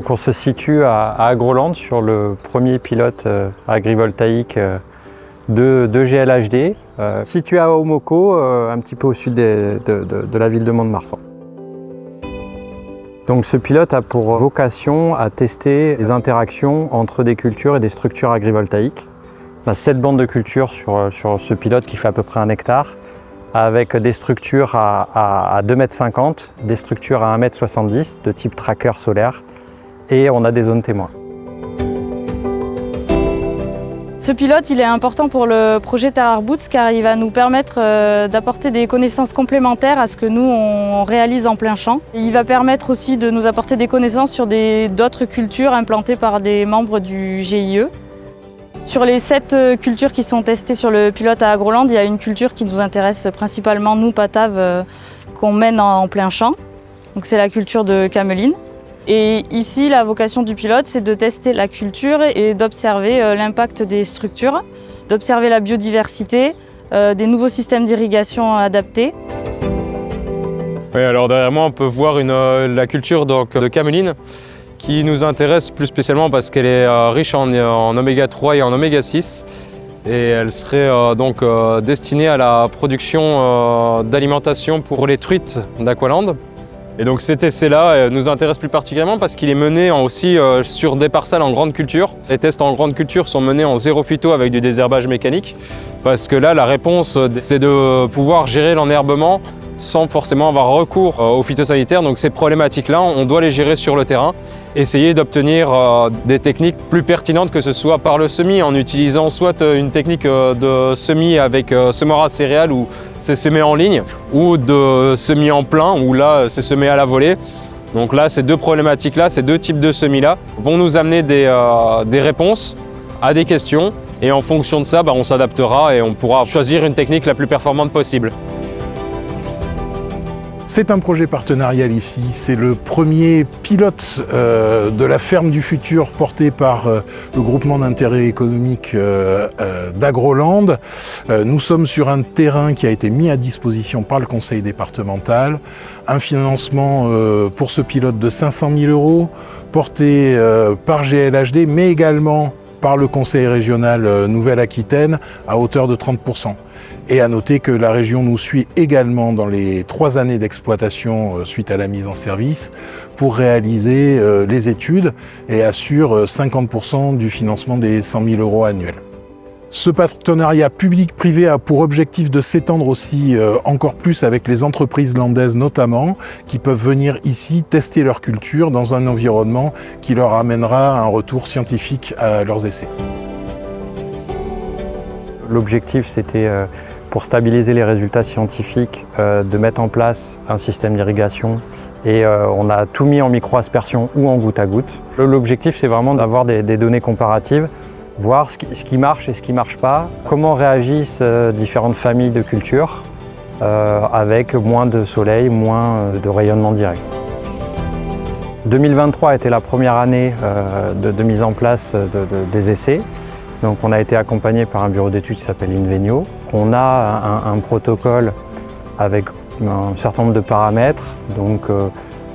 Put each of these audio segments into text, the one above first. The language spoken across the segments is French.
Donc on se situe à Agroland sur le premier pilote agrivoltaïque de GLHD, situé à Omoko, un petit peu au sud de la ville de Mont-de-Marsan. Donc ce pilote a pour vocation à tester les interactions entre des cultures et des structures agrivoltaïques. On a 7 bandes de culture sur ce pilote qui fait à peu près 1 hectare, avec des structures à 2,50 m, des structures à 1,70 m de type tracker solaire, et on a des zones témoins. Ce pilote il est important pour le projet Terra Roots car il va nous permettre d'apporter des connaissances complémentaires à ce que nous on réalise en plein champ. Il va permettre aussi de nous apporter des connaissances sur d'autres cultures implantées par des membres du GIE. Sur les 7 cultures qui sont testées sur le pilote à Agroland, il y a une culture qui nous intéresse principalement, nous, Pataves, qu'on mène en plein champ. Donc c'est la culture de cameline. Et ici, la vocation du pilote, c'est de tester la culture et d'observer l'impact des structures, d'observer la biodiversité, des nouveaux systèmes d'irrigation adaptés. Oui, alors derrière moi, on peut voir la culture de cameline, qui nous intéresse plus spécialement parce qu'elle est riche en oméga 3 et en oméga 6 et elle serait donc destinée à la production d'alimentation pour les truites d'Aqualand. Et donc cet essai-là nous intéresse plus particulièrement parce qu'il est mené aussi sur des parcelles en grande culture. Les tests en grande culture sont menés en zéro phyto avec du désherbage mécanique parce que là la réponse c'est de pouvoir gérer l'enherbement sans forcément avoir recours aux phytosanitaires. Donc ces problématiques-là, on doit les gérer sur le terrain, essayer d'obtenir des techniques plus pertinentes, que ce soit par le semis, en utilisant soit une technique de semis avec semoir à céréales où c'est semé en ligne, ou de semis en plein où là c'est semé à la volée. Donc là, ces 2 problématiques-là, ces 2 types de semis-là vont nous amener des réponses à des questions et en fonction de ça, on s'adaptera et on pourra choisir une technique la plus performante possible. C'est un projet partenarial ici, c'est le premier pilote de la ferme du futur porté par le groupement d'intérêt économique d'Agroland. Nous sommes sur un terrain qui a été mis à disposition par le conseil départemental, un financement pour ce pilote de 500 000 € porté par GLHD mais également par le conseil régional Nouvelle-Aquitaine à hauteur de 30 %. Et à noter que la région nous suit également dans les 3 années d'exploitation suite à la mise en service pour réaliser les études et assure 50 % du financement des 100 000 € annuels. Ce partenariat public-privé a pour objectif de s'étendre aussi encore plus avec les entreprises landaises notamment, qui peuvent venir ici tester leur culture dans un environnement qui leur amènera un retour scientifique à leurs essais. L'objectif, c'était pour stabiliser les résultats scientifiques, de mettre en place un système d'irrigation et on a tout mis en micro-aspersion ou en goutte à goutte. L'objectif, c'est vraiment d'avoir des données comparatives, voir ce qui marche et ce qui ne marche pas, comment réagissent différentes familles de cultures avec moins de soleil, moins de rayonnement direct. 2023 a été la première année de mise en place des essais. Donc on a été accompagné par un bureau d'études qui s'appelle Invenio. On a un protocole avec un certain nombre de paramètres. Donc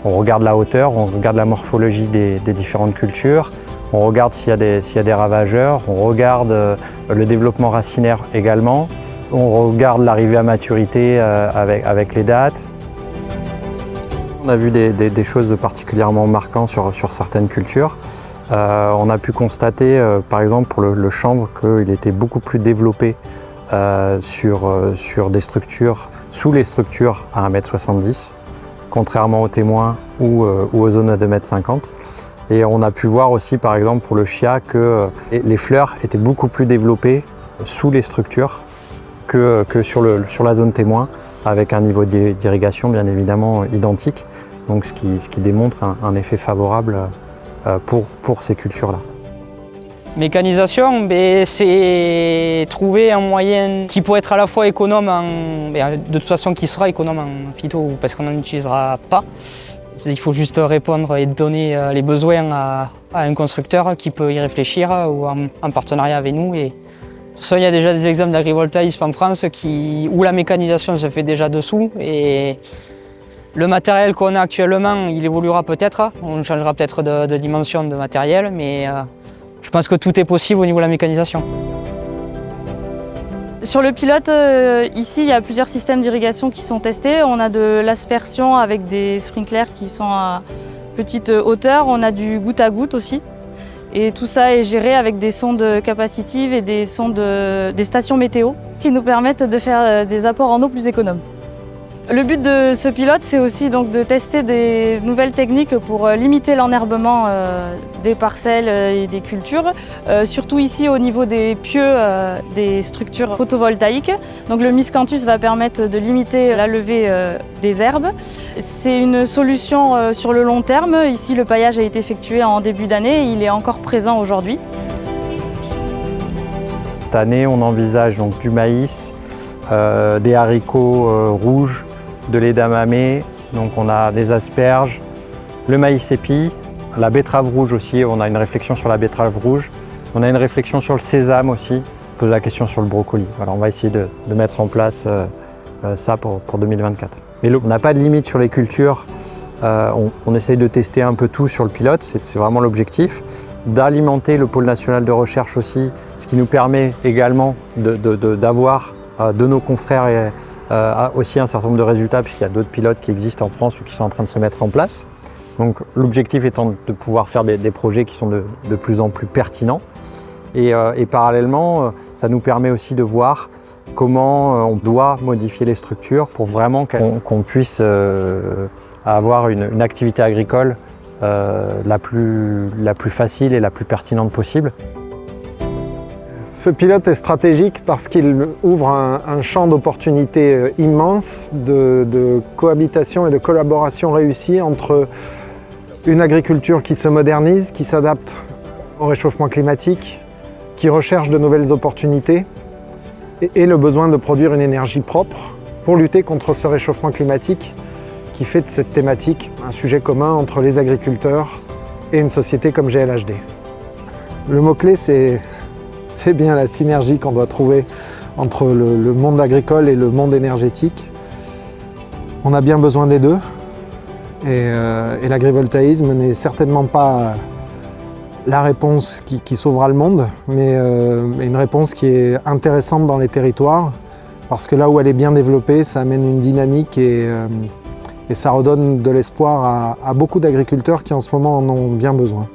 on regarde la hauteur, on regarde la morphologie des différentes cultures, on regarde s'il y a des ravageurs, on regarde le développement racinaire également, on regarde l'arrivée à maturité avec les dates. On a vu des choses particulièrement marquantes sur certaines cultures. On a pu constater, par exemple pour le chanvre, qu'il était beaucoup plus développé sur des structures, sous les structures à 1,70 m, contrairement aux témoins ou aux zones à 2,50 m. Et on a pu voir aussi, par exemple pour le chia, que les fleurs étaient beaucoup plus développées sous les structures que sur la zone témoin, avec un niveau d'irrigation bien évidemment identique, donc ce qui démontre un effet favorable pour ces cultures-là. Mécanisation, c'est trouver un moyen qui peut être à la fois économe, de toute façon qui sera économe en phyto parce qu'on n'en utilisera pas. Il faut juste répondre et donner les besoins à un constructeur qui peut y réfléchir ou en partenariat avec nous. Et de toute façon, il y a déjà des exemples d'agrivoltaïsme en France où la mécanisation se fait déjà dessous et Le matériel qu'on a actuellement, il évoluera peut-être. On changera peut-être de dimension de matériel, mais je pense que tout est possible au niveau de la mécanisation. Sur le pilote, ici, il y a plusieurs systèmes d'irrigation qui sont testés. On a de l'aspersion avec des sprinklers qui sont à petite hauteur. On a du goutte à goutte aussi. Et tout ça est géré avec des sondes capacitives et des stations météo qui nous permettent de faire des apports en eau plus économes. Le but de ce pilote, c'est aussi donc de tester des nouvelles techniques pour limiter l'enherbement des parcelles et des cultures, surtout ici au niveau des pieux des structures photovoltaïques. Donc le miscanthus va permettre de limiter la levée des herbes. C'est une solution sur le long terme. Ici, le paillage a été effectué en début d'année et il est encore présent aujourd'hui. Cette année, on envisage donc du maïs, des haricots rouges, de l'edamame, donc on a des asperges, le maïs épi, la betterave rouge aussi, on a une réflexion sur la betterave rouge, on a une réflexion sur le sésame aussi, on pose la question sur le brocoli. Voilà, on va essayer de mettre en place ça pour 2024. Mais on n'a pas de limite sur les cultures, on essaye de tester un peu tout sur le pilote, c'est vraiment l'objectif, d'alimenter le pôle national de recherche aussi, ce qui nous permet également d'avoir de nos confrères aussi un certain nombre de résultats, puisqu'il y a d'autres pilotes qui existent en France ou qui sont en train de se mettre en place. Donc l'objectif étant de pouvoir faire des projets qui sont de plus en plus pertinents. Et parallèlement, ça nous permet aussi de voir comment on doit modifier les structures pour vraiment qu'on puisse avoir une activité agricole la plus facile et la plus pertinente possible. Ce pilote est stratégique parce qu'il ouvre un champ d'opportunités immense de cohabitation et de collaboration réussie entre une agriculture qui se modernise, qui s'adapte au réchauffement climatique, qui recherche de nouvelles opportunités et le besoin de produire une énergie propre pour lutter contre ce réchauffement climatique qui fait de cette thématique un sujet commun entre les agriculteurs et une société comme GLHD. Le mot-clé, c'est bien la synergie qu'on doit trouver entre le monde agricole et le monde énergétique. On a bien besoin des deux et l'agrivoltaïsme n'est certainement pas la réponse qui sauvera le monde, mais une réponse qui est intéressante dans les territoires parce que là où elle est bien développée, ça amène une dynamique et ça redonne de l'espoir à beaucoup d'agriculteurs qui en ce moment en ont bien besoin.